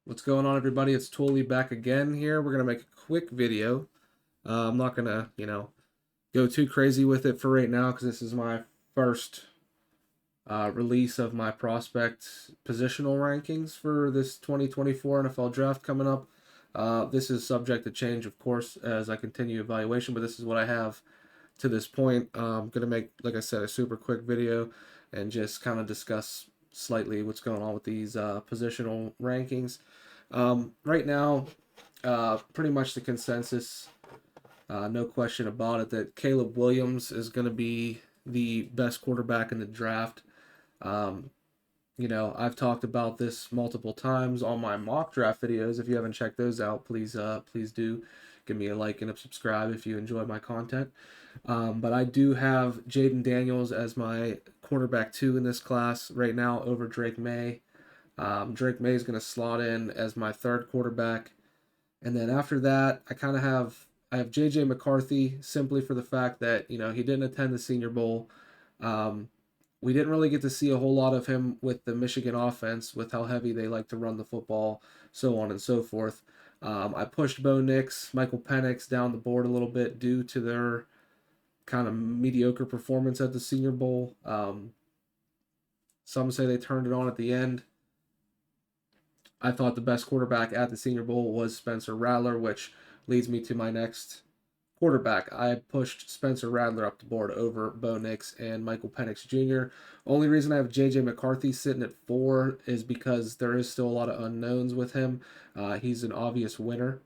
What's going on, everybody? It's Tully back again here. We're gonna make a quick video. I'm not gonna, go too crazy with it for right now because this is my first release of my prospect positional rankings for this 2024 NFL draft coming up. This is subject to change, of course, as I continue evaluation, but this is what I have to this point. I'm gonna make, like I said, a super quick video and just kind of discuss slightly what's going on with these positional rankings. Right now, pretty much the consensus, no question about it, that Caleb Williams is going to be the best quarterback in the draft. Um, I've talked about this multiple times on my mock draft videos. If you haven't checked those out, please do give me a like and a subscribe if you enjoy my content. But I do have Jaden Daniels as my quarterback two in this class right now over Drake May. Drake May is going to slot in as my third quarterback, and then after that, I have JJ McCarthy simply for the fact that he didn't attend the Senior Bowl. Um, we didn't really get to see a whole lot of him with the Michigan offense, with how heavy they like to run the football, so on and so forth. I pushed Bo Nix, Michael Penix down the board a little bit due to their kind of mediocre performance at the Senior Bowl. Some say they turned it on at the end. I thought the best quarterback at the Senior Bowl was Spencer Rattler, which leads me to my next quarterback. I pushed Spencer Rattler up the board over Bo Nix and Michael Penix Jr. Only reason I have JJ McCarthy sitting at 4 is because there is still a lot of unknowns with him. He's an obvious winner.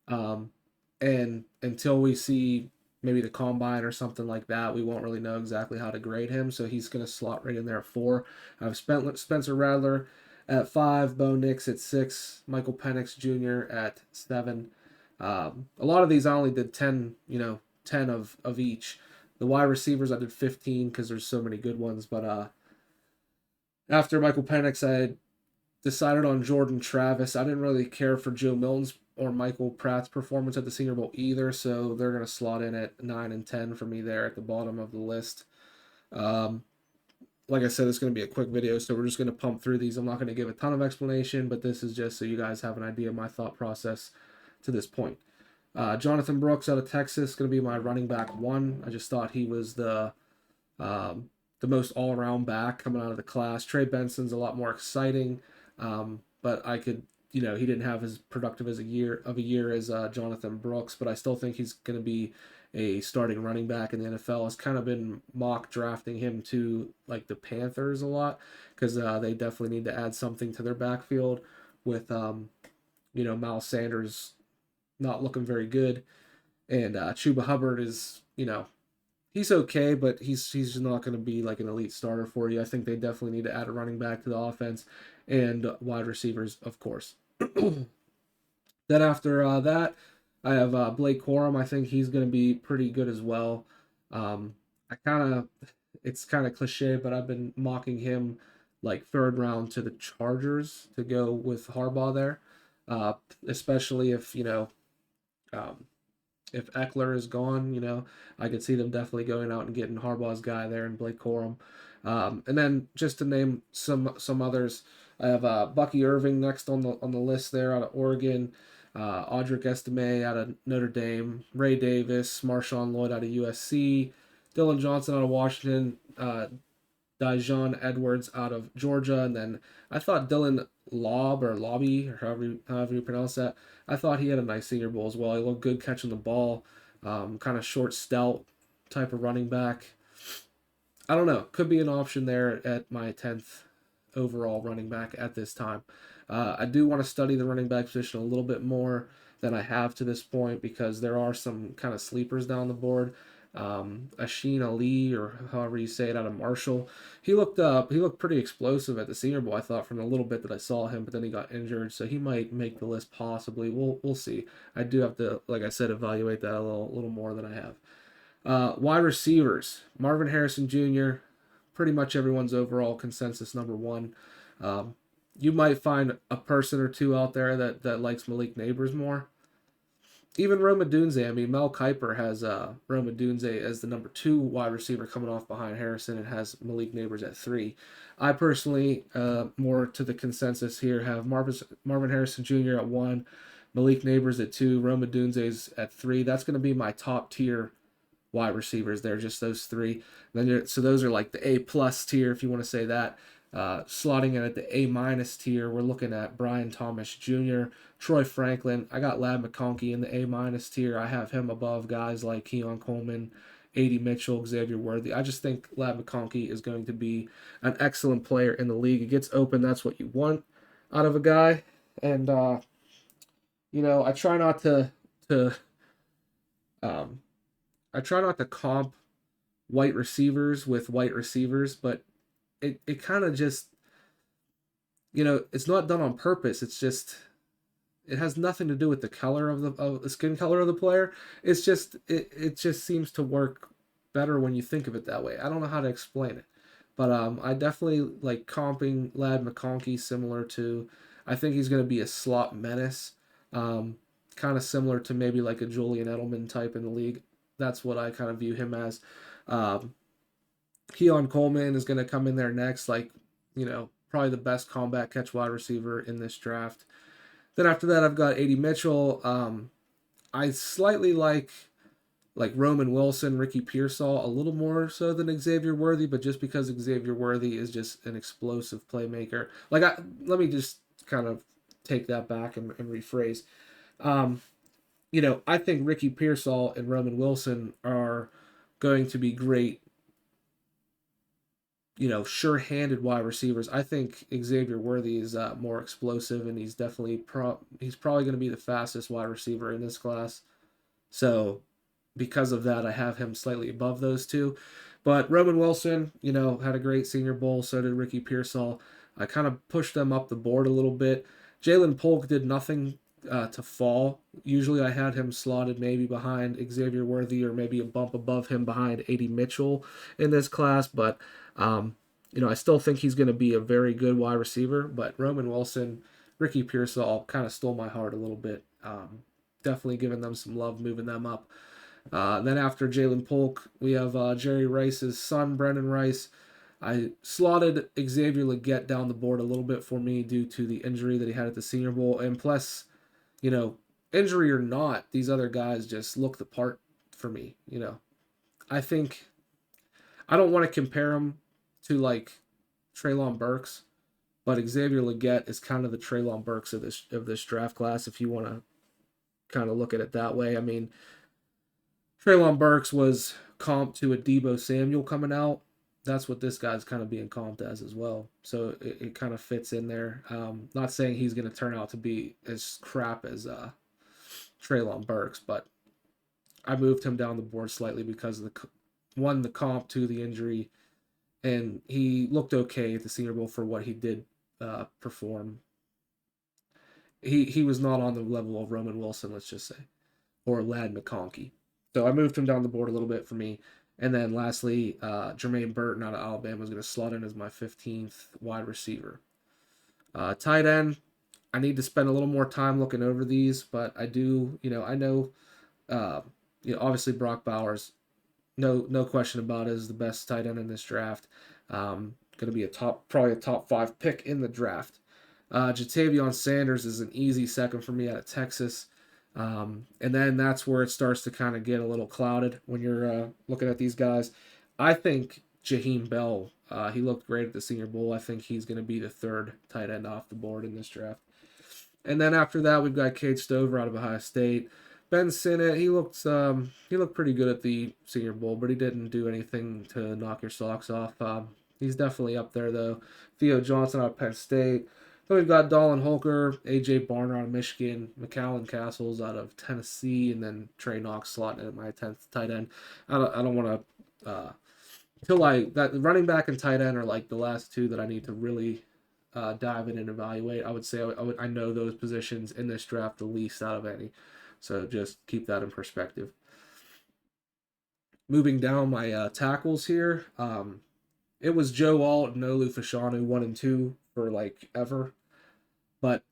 Um, and until we see maybe the combine or something like that, we won't really know exactly how to grade him. So he's going to slot right in there at 4. I've spent Spencer Rattler at 5, Bo Nix at 6, Michael Penix Jr. at 7. A lot of these I only did 10, 10 of each. The wide receivers I did 15 because there's so many good ones. But after Michael Penix, I decided on Jordan Travis. I didn't really care for Joe Milton's or Michael Pratt's performance at the Senior Bowl either, so they're going to slot in at 9 and 10 for me there at the bottom of the list. Um, like I said, it's going to be a quick video, so we're just going to pump through these. I'm not going to give a ton of explanation, but this is just so you guys have an idea of my thought process to this point. Jonathan Brooks out of Texas, going to be my running back one. I just thought he was the most all around back coming out of the class. Trey Benson's a lot more exciting, but I could, he didn't have as productive as a year as Jonathan Brooks, but I still think he's going to be a starting running back in the NFL. Has kind of been mock drafting him to like the Panthers a lot because they definitely need to add something to their backfield with Miles Sanders not looking very good, and Chuba Hubbard is he's okay, but he's not going to be like an elite starter for you. I think they definitely need to add a running back to the offense and wide receivers, of course. Then after that, I have Blake Corum. I think he's going to be pretty good as well. I kind of, it's kind of cliche, but I've been mocking him like third round to the Chargers to go with Harbaugh there, especially um, if Eckler is gone, I could see them definitely going out and getting Harbaugh's guy there and Blake Corum. And then just to name some others, I have Bucky Irving next on the list there out of Oregon, Audric Estime out of Notre Dame, Ray Davis, Marshawn Lloyd out of USC, Dylan Johnson out of Washington, Dijon Edwards out of Georgia, and then I thought Dylan Lobby, or however you pronounce that. I thought he had a nice Senior Bowl as well. He looked good catching the ball, kind of short, stout type of running back. I don't know. Could be an option there at my 10th overall running back at this time. I do want to study the running back position a little bit more than I have to this point because there are some kind of sleepers down the board. Asheen Ali, or however you say it, out of Marshall. He looked pretty explosive at the Senior Bowl. I thought from the little bit that I saw him, but then he got injured, so he might make the list possibly. We'll see. I do have to, like I said, evaluate that a little more than I have. Wide receivers: Marvin Harrison Jr. Pretty much everyone's overall consensus number one. Um, you might find a person or two out there that likes Malik Neighbors more. even Roma Dunze. I mean, Mel Kiper has Roma Dunze as the number 2 wide receiver coming off behind Harrison and has Malik Neighbors at 3. I personally, more to the consensus here, have Marvin Harrison Jr. at 1, Malik Neighbors at 2, Roma Dunze's at 3. That's going to be my top tier wide receivers there, just those 3. So those are like the A plus tier, if you want to say that. Slotting in at the A minus tier, we're looking at Brian Thomas Jr., Troy Franklin. I got Lad McConkey in the A minus tier. I have him above guys like Keon Coleman, A.D. Mitchell, Xavier Worthy. I just think Lad McConkey is going to be an excellent player in the league. It gets open. That's what you want out of a guy. And, I try not to um, I try not to comp white receivers with white receivers, but it kind of just, it's not done on purpose. It's just, it has nothing to do with the color of the skin color of the player. It's just, it just seems to work better when you think of it that way. I don't know how to explain it, but I definitely like comping Lad McConkey similar to, I think he's going to be a slot menace, kind of similar to maybe like a Julian Edelman type in the league. That's what I kind of view him as. Um, Keon Coleman is going to come in there next, like, probably the best combat catch wide receiver in this draft. Then after that, I've got A.D. Mitchell. I slightly like Roman Wilson, Ricky Pearsall a little more so than Xavier Worthy, but just because Xavier Worthy is just an explosive playmaker. Let me just kind of take that back and rephrase. Um, I think Ricky Pearsall and Roman Wilson are going to be great, sure-handed wide receivers. I think Xavier Worthy is more explosive, and he's definitely he's probably going to be the fastest wide receiver in this class. So because of that, I have him slightly above those two. But Roman Wilson, had a great Senior Bowl. So did Ricky Pearsall. I kind of pushed them up the board a little bit. Jalen Polk did nothing to fall. Usually I had him slotted maybe behind Xavier Worthy or maybe a bump above him behind A.D. Mitchell in this class. But, I still think he's going to be a very good wide receiver. But Roman Wilson, Ricky Pearsall kind of stole my heart a little bit. Definitely giving them some love, moving them up. Then after Jalen Polk, we have Jerry Rice's son, Brendan Rice. I slotted Xavier Legette down the board a little bit for me due to the injury that he had at the Senior Bowl. And plus, injury or not, these other guys just look the part for me. I think I don't want to compare him to like Treylon Burks, but Xavier Legette is kind of the Treylon Burks of this draft class if you want to kind of look at it that way. I mean, Treylon Burks was comped to a Debo Samuel coming out. That's what this guy's kind of being comped as well. So it kind of fits in there. Not saying he's going to turn out to be as crap as Treylon Burks, but I moved him down the board slightly because of the comp, to the injury, and he looked okay at the Senior Bowl for what he did perform. He was not on the level of Roman Wilson, let's just say, or Lad McConkey. So I moved him down the board a little bit for me. And then lastly, Jermaine Burton out of Alabama is going to slot in as my 15th wide receiver. Tight end, I need to spend a little more time looking over these, but I do, I know, obviously Brock Bowers, no question about it, is the best tight end in this draft. Going to be probably a top 5 pick in the draft. Jatavion Sanders is an easy second for me out of Texas. And then that's where it starts to kind of get a little clouded when you're looking at these guys. I think Jaheim Bell, he looked great at the Senior Bowl. I think he's going to be the 3rd tight end off the board in this draft. And then after that, we've got Cade Stover out of Ohio State. Ben Sinnott, he looked pretty good at the Senior Bowl, but he didn't do anything to knock your socks off. He's definitely up there, though. Theo Johnson out of Penn State. Then we've got Dallin Holker, A.J. Barner out of Michigan, McAllen Castles out of Tennessee, and then Trey Knox slotting at my 10th tight end. I don't want to that running back and tight end are like the last two that I need to really dive in and evaluate. I would say I know those positions in this draft the least out of any. So just keep that in perspective. Moving down my tackles here, it was Joe Alt and Olu Fashanu 1 and 2 for like ever, but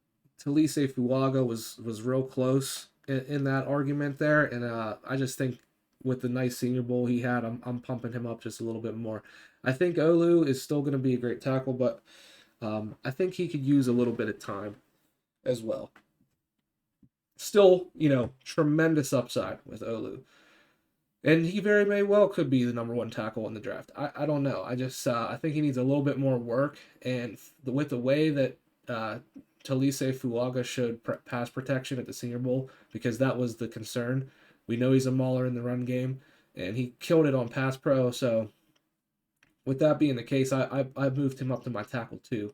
Talise Fuaga was real close, in that argument there, and I just think with the nice Senior Bowl he had, I'm pumping him up just a little bit more. I think Olu is still going to be a great tackle, but I think he could use a little bit of time as well. Still, tremendous upside with Olu. And he very may well could be the number one tackle in the draft. I don't know. I think he needs a little bit more work. And with the way that Talise Fuaga showed pass protection at the Senior Bowl, because that was the concern. We know he's a mauler in the run game, and he killed it on pass pro. So with that being the case, I moved him up to my tackle too.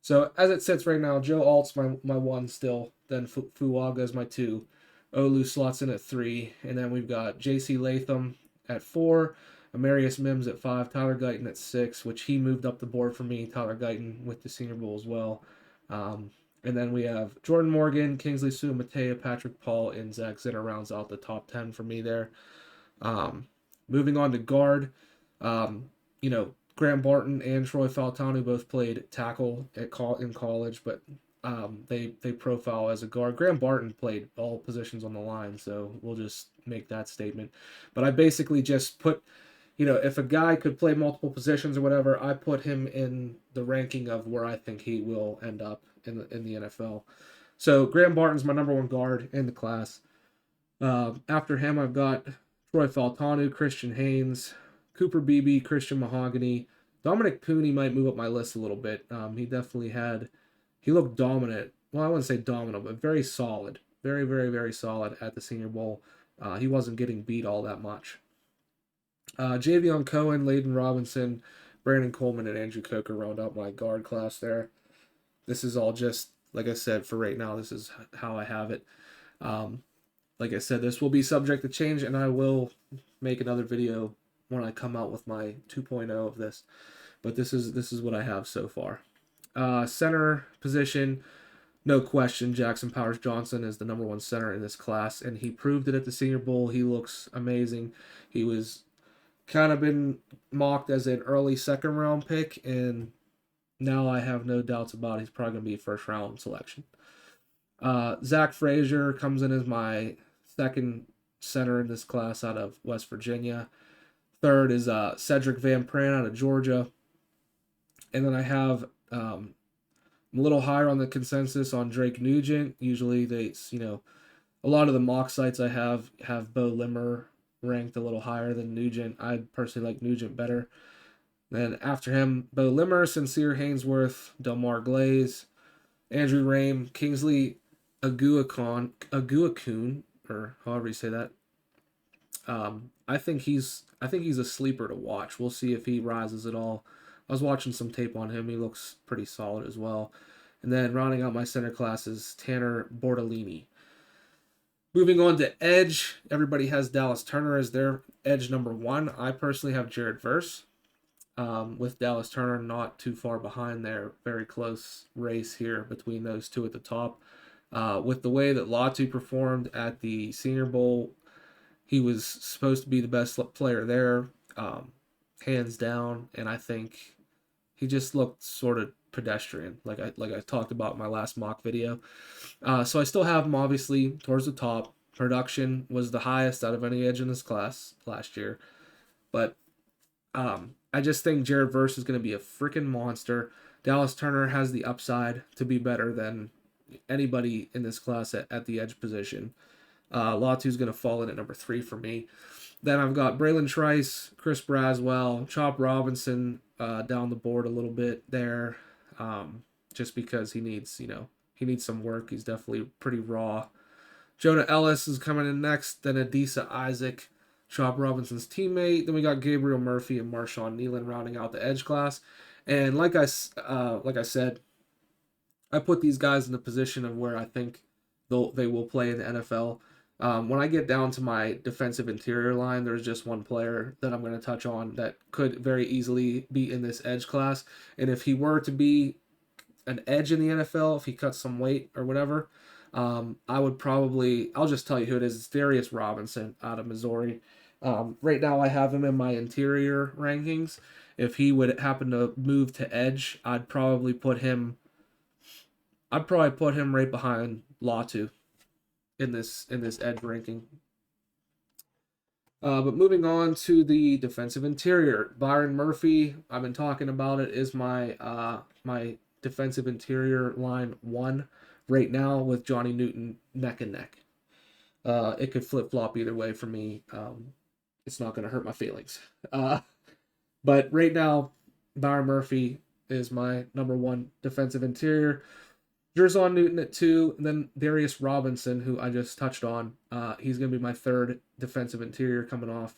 So as it sits right now, Joe Alt's my one still. Then Fuaga is my two. Olu slots in at 3, and then we've got J.C. Latham at 4, Amarius Mims at 5, Tyler Guyton at 6, which he moved up the board for me. Tyler Guyton with the Senior Bowl as well. And then we have Jordan Morgan, Kingsley Suamataia, Patrick Paul, and Zach Zinner rounds out the top 10 for me there. Moving on to guard, Graham Barton and Troy Faltanu both played tackle in college, but they profile as a guard. Graham Barton played all positions on the line, so we'll just make that statement. But I basically just put, if a guy could play multiple positions or whatever, I put him in the ranking of where I think he will end up in the NFL. So Graham Barton's my number one guard in the class. After him, I've got Troy Faltanu, Christian Haynes, Cooper Beebe, Christian Mahogany. Dominic Pooney might move up my list a little bit. He looked dominant. Well, I wouldn't say dominant, but very solid. Very, very, very solid at the Senior Bowl. He wasn't getting beat all that much. Javion Cohen, Layden Robinson, Brandon Coleman, and Andrew Coker round out my guard class there. This is all just, like I said, for right now, this is how I have it. Like I said, this will be subject to change, and I will make another video when I come out with my 2.0 of this. But this is what I have so far. Center position, no question, Jackson Powers Johnson is the number one center in this class, and he proved it at the Senior Bowl. He looks amazing. He was kind of been mocked as an early second round pick, and now I have no doubts about he's probably going to be a first round selection. Zach Frazier comes in as my second center in this class out of West Virginia. Third is Cedric Van Pran out of Georgia. And then I have I'm a little higher on the consensus on Drake Nugent. Usually a lot of the mock sites I have Bo Limmer ranked a little higher than Nugent. I personally like Nugent better. Then after him, Bo Limmer, Sincere Haynesworth, Delmar Glaze, Andrew Rame, Kingsley Aguakun, or however you say that. I think he's a sleeper to watch. We'll see if he rises at all. I was watching some tape on him. He looks pretty solid as well. And then rounding out my center class is Tanner Bortolini. Moving on to edge, everybody has Dallas Turner as their edge number 1. I personally have Jared Verse, with Dallas Turner not too far behind there. Very close race here between those two at the top. With the way that Latu performed at the Senior Bowl, he was supposed to be the best player there, hands down, and I think he just looked sort of pedestrian, like I talked about in my last mock video. So I still have him obviously towards the top. Production was the highest out of any edge in this class last year, but I just think Jared Verse is going to be a freaking monster. Dallas Turner has the upside to be better than anybody in this class at the edge position. Latu's going to fall in at number 3 for me. Then I've got Braylon Trice, Chris Braswell, Chop Robinson down the board a little bit there, just because he needs some work. He's definitely pretty raw. Jonah Ellis is coming in next. Then Adisa Isaac, Chop Robinson's teammate. Then we got Gabriel Murphy and Marshawn Nealon rounding out the edge class. And like I said, I put these guys in the position of where I think they will play in the NFL. When I get down to my defensive interior line, there's just one player that I'm going to touch on that could very easily be in this edge class. And if he were to be an edge in the NFL, if he cuts some weight or whatever, I'll just tell you who it is. It's Darius Robinson out of Missouri. Right now I have him in my interior rankings. If he would happen to move to edge, I'd probably put him right behind Latu. in this edge ranking. But moving on to the defensive interior, Byron Murphy. I've been talking about it. Is my defensive interior line one right now with Johnny Newton neck and neck. It could flip flop either way for me. It's not going to hurt my feelings. But right now, Byron Murphy is my number one defensive interior. Jerzon Newton at two, and then Darius Robinson, who I just touched on. He's going to be my third defensive interior coming off.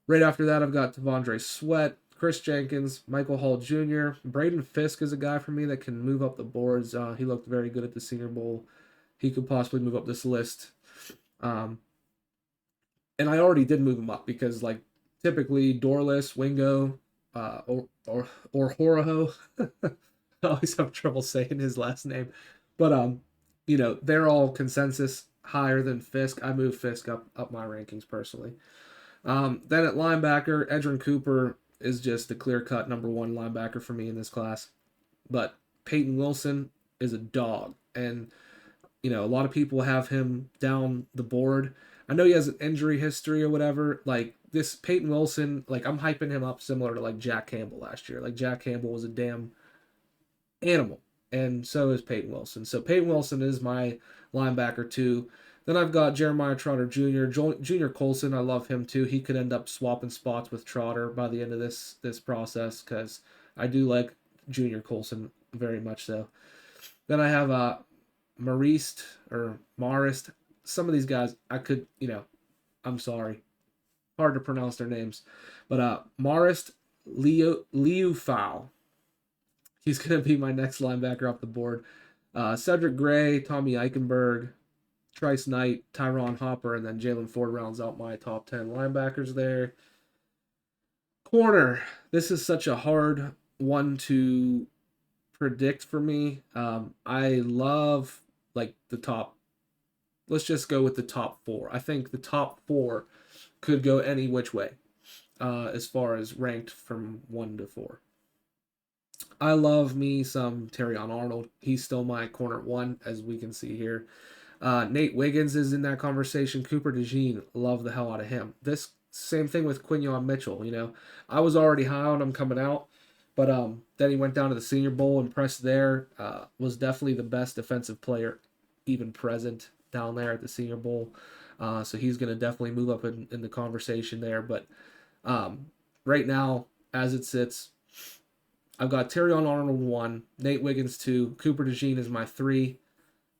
Right after that, I've got Devondre Sweat, Chris Jenkins, Michael Hall Jr. Braden Fisk is a guy for me that can move up the boards. He looked very good at the Senior Bowl. He could possibly move up this list. And I already did move him up because, like, typically Dorless, Wingo, or Horoho. I always have trouble saying his last name, but they're all consensus higher than Fisk. I move Fisk up my rankings personally. Then at linebacker, Edgerrin Cooper is just the clear cut number one linebacker for me in this class. But Peyton Wilson is a dog, and a lot of people have him down the board. I know he has an injury history or whatever. Like this Peyton Wilson, like I'm hyping him up similar to like Jack Campbell last year. Like Jack Campbell was a damn animal, and so is Peyton Wilson. So Peyton Wilson is my linebacker too. Then I've got Jeremiah Trotter Jr. Junior Colson. I love him too. He could end up swapping spots with Trotter by the end of this process because I do like Junior Colson very much so. Then I have Marist or Marist. Some of these guys I could, I'm sorry, hard to pronounce their names, but Marist Liufau. He's going to be my next linebacker off the board. Cedric Gray, Tommy Eichenberg, Trice Knight, Tyron Hopper, and then Jalen Ford rounds out my top 10 linebackers there. Corner. This is such a hard one to predict for me. I love like the top. Let's just go with the top four. I think the top four could go any which way as far as ranked from 1 to 4. I love me some Terrion Arnold. He's still my corner one, as we can see here. Nate Wiggins is in that conversation. Cooper DeJean, love the hell out of him. This same thing with Quinyon Mitchell. I was already high on him coming out, but then he went down to the Senior Bowl, impressed there. Was definitely the best defensive player even present down there at the Senior Bowl. So he's going to definitely move up in the conversation there. But right now, as it sits, I've got Terrion Arnold 1, Nate Wiggins 2, Cooper DeJean is my 3,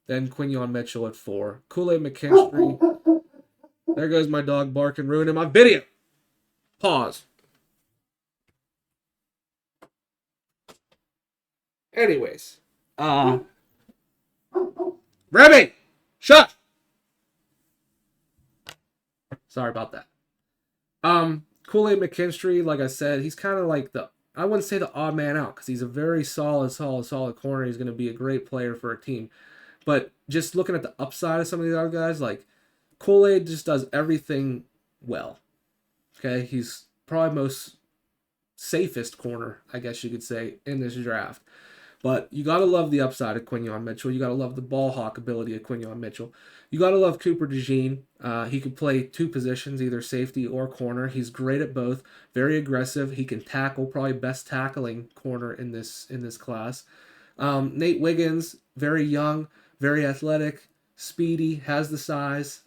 then Quinyon Mitchell at 4, Kool-Aid McKinstry. There goes my dog barking, ruining my video. Pause. Anyways, Remy, shut. Sorry about that. Kool-Aid McKinstry, like I said, he's kind of like I wouldn't say the odd man out because he's a very solid corner. He's going to be a great player for a team. But just looking at the upside of some of these other guys, like Kool-Aid just does everything well. Okay, he's probably most safest corner, I guess you could say, in this draft. But you got to love the upside of Quinyon Mitchell. You got to love the ball hawk ability of Quinyon Mitchell. You got to love Cooper DeJean. He could play two positions, either safety or corner. He's great at both. Very aggressive. He can tackle. Probably best tackling corner in this class. Nate Wiggins, very young, very athletic, speedy, has the size.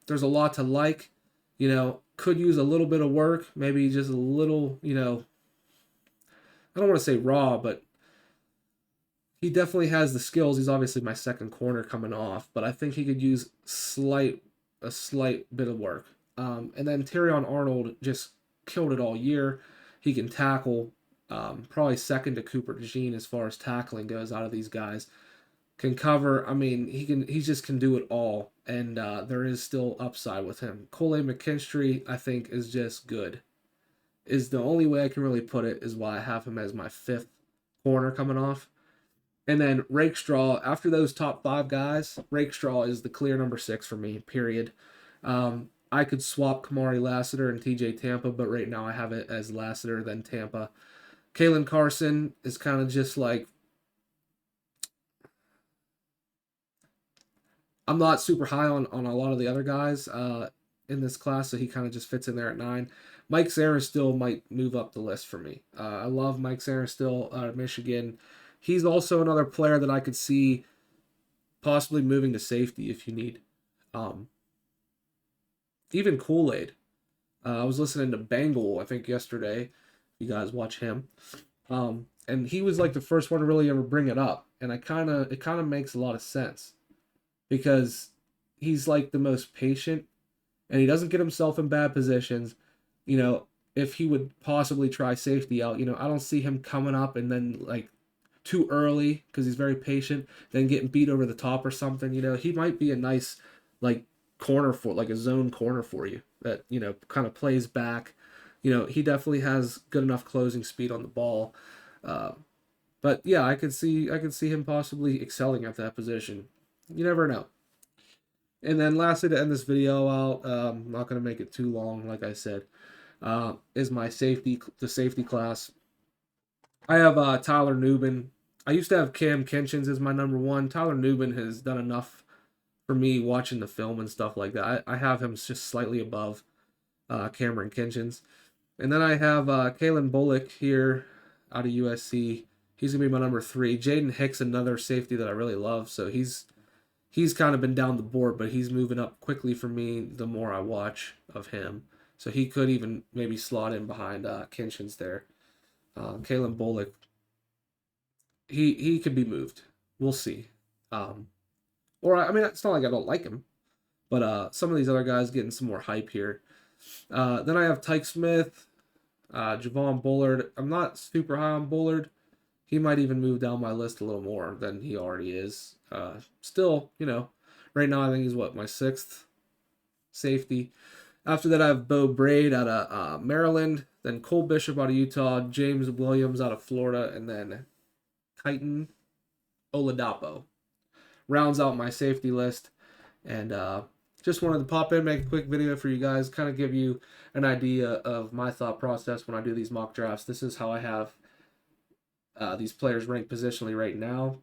There's a lot to like. Could use a little bit of work. Maybe just a little. I don't want to say raw, but he definitely has the skills. He's obviously my second corner coming off, but I think he could use a slight bit of work. And then Terrion Arnold just killed it all year. He can tackle, probably second to Cooper DeJean as far as tackling goes out of these guys. Can cover. I mean, he just can do it all, and there is still upside with him. Kool-Aid McKinstry, I think, is just good. Is the only way I can really put it is why I have him as my 5th corner coming off. And then Rakestraw, after those top 5 guys, Rakestraw is the clear number 6 for me, period. I could swap Kamari Lassiter and TJ Tampa, but right now I have it as Lassiter, then Tampa. Kalen Carson is kind of just like, I'm not super high on a lot of the other guys in this class, so he kind of just fits in there at 9. Mike Sarah still might move up the list for me. I love Mike Sarah still out of Michigan. He's also another player that I could see possibly moving to safety if you need. Um, Even Kool-Aid. I was listening to Bangle, I think, yesterday. You guys watch him. And he was like the first one to really ever bring it up. And it kind of makes a lot of sense because he's like the most patient and he doesn't get himself in bad positions. You know, if he would possibly try safety out, I don't see him coming up and then like too early because he's very patient, then getting beat over the top or something. He might be a nice like corner for like a zone corner for you that, kind of plays back. He definitely has good enough closing speed on the ball. Uh, but yeah, I could see him possibly excelling at that position. You never know. And then lastly, to end this video out, I'm not going to make it too long, like I said, is the safety class. I have Tyler Nubin. I used to have Cam Kinchins as my number one. Tyler Nubin has done enough for me watching the film and stuff like that. I have him just slightly above Cameron Kinchins. And then I have Kalen Bullock here out of USC. He's going to be my number 3. Jaden Hicks, another safety that I really love. So he's kind of been down the board, but he's moving up quickly for me the more I watch of him. So he could even maybe slot in behind Kinchins there. Kalen Bullock, he could be moved. We'll see. Or I mean, it's not like I don't like him, but some of these other guys getting some more hype here. Then I have Tyke Smith, Javon Bullard. I'm not super high on Bullard. He might even move down my list a little more than he already is. Still, right now I think he's my 6th safety. After that, I have Bo Braid out of Maryland, then Cole Bishop out of Utah, James Williams out of Florida, and then Titan Oladapo. Rounds out my safety list. And just wanted to pop in, make a quick video for you guys, kind of give you an idea of my thought process when I do these mock drafts. This is how I have these players ranked positionally right now.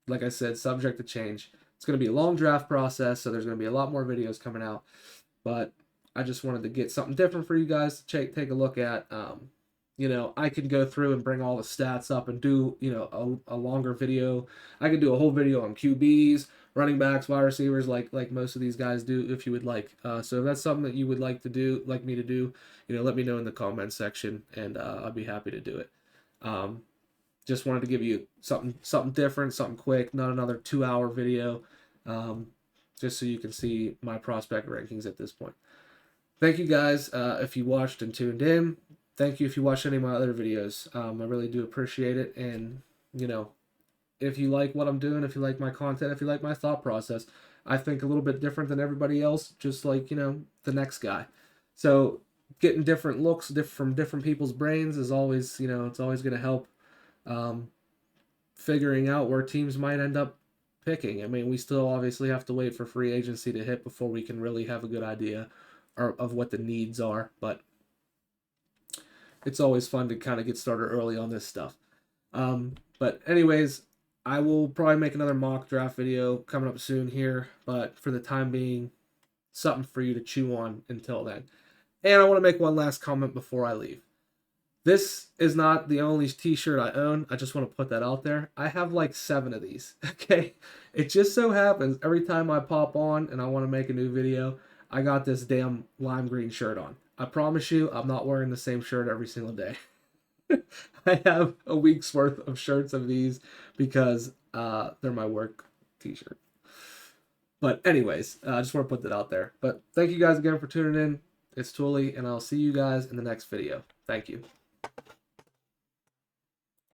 Like I said, subject to change. It's going to be a long draft process, so there's going to be a lot more videos coming out. But I just wanted to get something different for you guys to take a look at. I can go through and bring all the stats up and do, a longer video. I could do a whole video on QBs, running backs, wide receivers, like most of these guys do, if you would like. So if that's something that you would like me to do, let me know in the comments section, and I'll be happy to do it. Just wanted to give you something different, something quick, not another 2-hour video, just so you can see my prospect rankings at this point. Thank you guys if you watched and tuned in. Thank you if you watched any of my other videos. I really do appreciate it. And, if you like what I'm doing, if you like my content, if you like my thought process, I think a little bit different than everybody else, just like, the next guy. So getting different looks from different people's brains is always, it's always going to help figuring out where teams might end up picking. I mean, we still obviously have to wait for free agency to hit before we can really have a good idea of what the needs are. But it's always fun to kind of get started early on this stuff. But anyways, I will probably make another mock draft video coming up soon here. But for the time being, something for you to chew on until then. And I want to make one last comment before I leave. This is not the only t-shirt I own. I just want to put that out there. I have like 7 of these, okay? It just so happens every time I pop on and I want to make a new video, I got this damn lime green shirt on. I promise you, I'm not wearing the same shirt every single day. I have a week's worth of shirts of these because they're my work t-shirt. But anyways, I just want to put that out there. But thank you guys again for tuning in. It's Tooley, and I'll see you guys in the next video. Thank you.